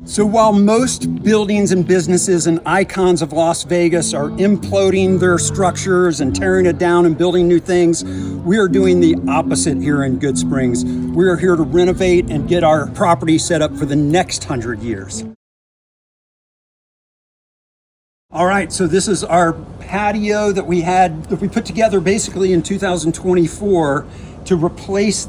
So while most buildings and businesses and icons of Las Vegas are imploding their structures and tearing it down and building new things, we are doing the opposite here in Good Springs. We are here to renovate and get our property set up for the next 100 years. All right, so this is our patio that we put together basically in 2024 to replace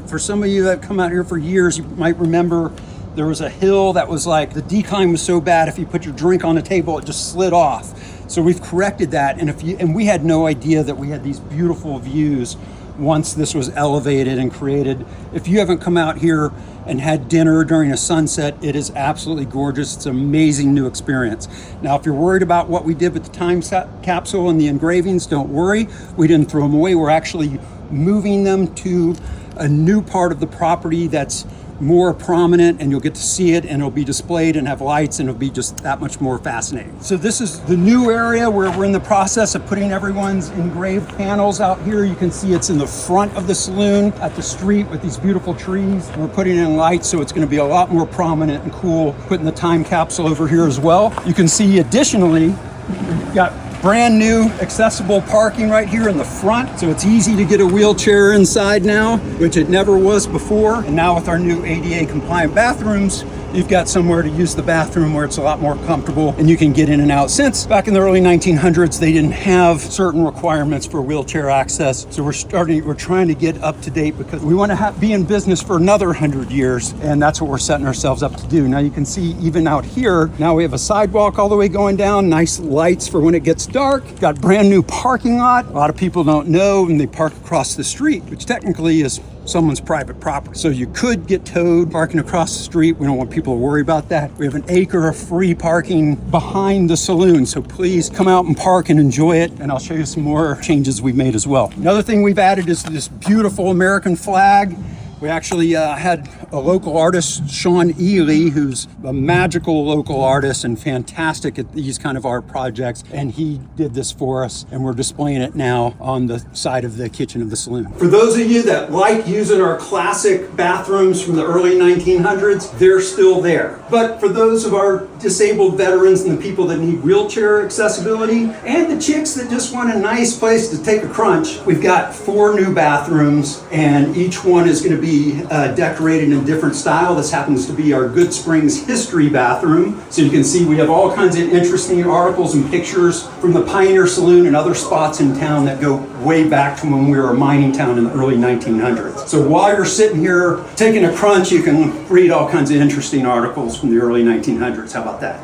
for some of you that have come out here for years, you might remember there was a hill that was like, the decline was so bad, if you put your drink on the table, it just slid off. So we've corrected that, and we had no idea that we had these beautiful views once this was elevated and created. If you haven't come out here and had dinner during a sunset, it is absolutely gorgeous. It's an amazing new experience. Now, if you're worried about what we did with the time capsule and the engravings, don't worry. We didn't throw them away. We're actually moving them to a new part of the property that's more prominent, and you'll get to see it, and it'll be displayed and have lights, and it'll be just that much more fascinating. So this is the new area where we're in the process of putting everyone's engraved panels out here. You can see it's in the front of the saloon at the street with these beautiful trees. We're putting in lights, so it's going to be a lot more prominent and cool. Putting the time capsule over here as well. You can see additionally, we've got brand new accessible parking right here in the front, so it's easy to get a wheelchair inside now, which it never was before. And now with our new ADA compliant bathrooms, you've got somewhere to use the bathroom where it's a lot more comfortable and you can get in and out. Since back in the early 1900s, they didn't have certain requirements for wheelchair access. So we're trying to get up to date because we want to be in business for another 100 years. And that's what we're setting ourselves up to do. Now you can see even out here, now we have a sidewalk all the way going down, nice lights for when it gets dark. Got brand new parking lot. A lot of people don't know, and they park across the street, which technically is someone's private property. So you could get towed parking across the street. We don't want people to worry about that. We have an acre of free parking behind the saloon. So please come out and park and enjoy it. And I'll show you some more changes we've made as well. Another thing we've added is this beautiful American flag. We actually had a local artist, Sean Ely, who's a magical local artist and fantastic at these kind of art projects. And he did this for us, and we're displaying it now on the side of the kitchen of the saloon. For those of you that like using our classic bathrooms from the early 1900s, they're still there. But for those of our disabled veterans and the people that need wheelchair accessibility, and the chicks that just want a nice place to take a crunch, we've got 4 new bathrooms, and each one is going to be decorated in a different style. This happens to be our Good Springs history bathroom. So you can see we have all kinds of interesting articles and pictures from the Pioneer Saloon and other spots in town that go way back to when we were a mining town in the early 1900s. So while you're sitting here taking a crunch, you can read all kinds of interesting articles from the early 1900s. How about that?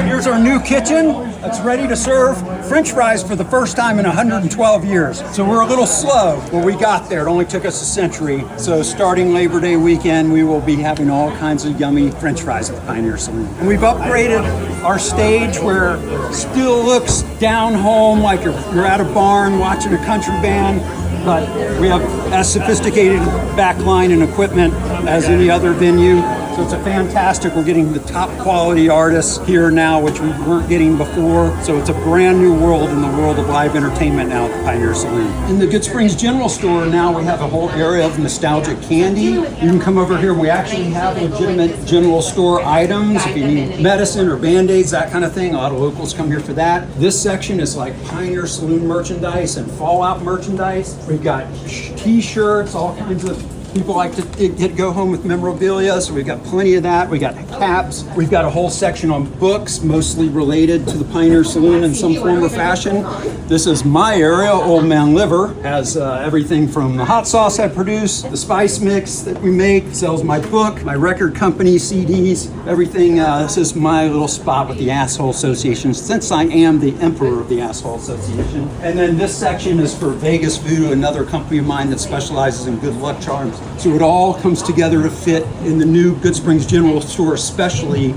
Here's our new kitchen that's ready to serve French fries for the first time in 112 years. So we're a little slow, but we got there. It only took us a century. So starting Labor Day weekend, we will be having all kinds of yummy French fries at the Pioneer Saloon. And we've upgraded our stage where it still looks down home like you're at a barn watching a country band, but we have as sophisticated backline and equipment as any other venue. So it's a fantastic, we're getting the top quality artists here now, which we weren't getting before. So it's a brand new world in the world of live entertainment now at the Pioneer Saloon. In the Good Springs General Store now, we have a whole area of nostalgic candy. You can come over here and we actually have legitimate general store items. If you need medicine or Band-Aids, that kind of thing, a lot of locals come here for that. This section is like Pioneer Saloon merchandise and Fallout merchandise. We've got t-shirts, all kinds of people like to go home with memorabilia, so we've got plenty of that. We got caps. We've got a whole section on books, mostly related to the Pioneer Saloon in some form or fashion. This is my area, Old Man Liver. Has everything from the hot sauce I produce, the spice mix that we make, sells my book, my record company, CDs, everything. This is my little spot with the Asshole Association, since I am the emperor of the Asshole Association. And then this section is for Vegas Voodoo, another company of mine that specializes in good luck charms. So it all comes together to fit in the new Good Springs General Store, especially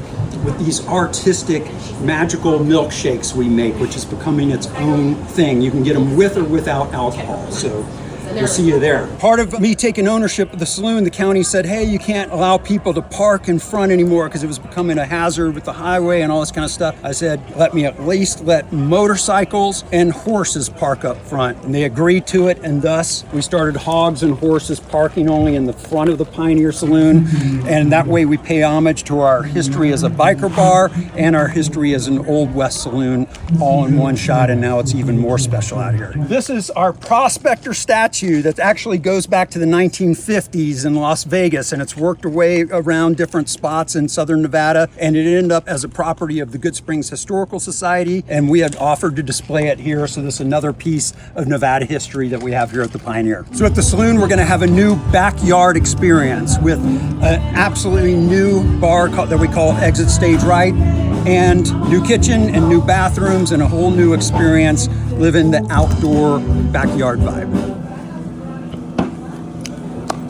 with these artistic, magical milkshakes we make, which is becoming its own thing. You can get them with or without alcohol. So We'll see you there. Part of me taking ownership of the saloon, the county said, hey, you can't allow people to park in front anymore because it was becoming a hazard with the highway and all this kind of stuff. I said, let me at least let motorcycles and horses park up front. And they agreed to it, and thus we started hogs and horses parking only in the front of the Pioneer Saloon. And that way we pay homage to our history as a biker bar and our history as an Old West saloon all in one shot, and now it's even more special out here. This is our prospector statue that actually goes back to the 1950s in Las Vegas, and it's worked her way around different spots in southern Nevada, and it ended up as a property of the Good Springs Historical Society, and we had offered to display it here, so this is another piece of Nevada history that we have here at the Pioneer. So at the saloon, we're going to have a new backyard experience with an absolutely new bar that we call Exit Stage Right, and new kitchen and new bathrooms and a whole new experience living the outdoor backyard vibe.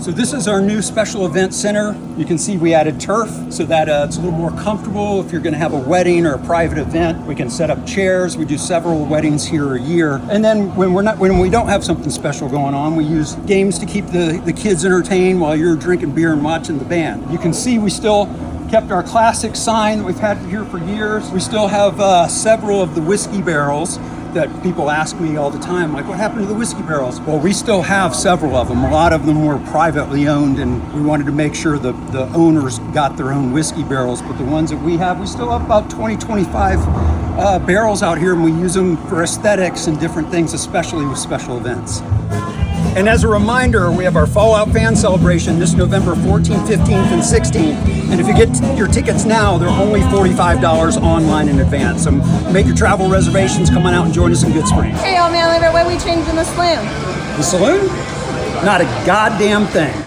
So this is our new special event center. You can see we added turf so that it's a little more comfortable. If you're going to have a wedding or a private event, we can set up chairs. We do several weddings here a year. And then when we don't have something special going on, we use games to keep the kids entertained while you're drinking beer and watching the band. You can see we still kept our classic sign that we've had here for years. We still have several of the whiskey barrels that people ask me all the time, like, what happened to the whiskey barrels? Well, we still have several of them. A lot of them were privately owned, and we wanted to make sure the owners got their own whiskey barrels. But the ones that we still have about 25 barrels out here, and we use them for aesthetics and different things, especially with special events. And as a reminder, we have our Fallout Fan Celebration this November 14th, 15th, and 16th. And if you get your tickets now, they're only $45 online in advance. So make your travel reservations, come on out and join us in Good Springs. Hey, old man, what are we changing the saloon? The saloon? Not a goddamn thing.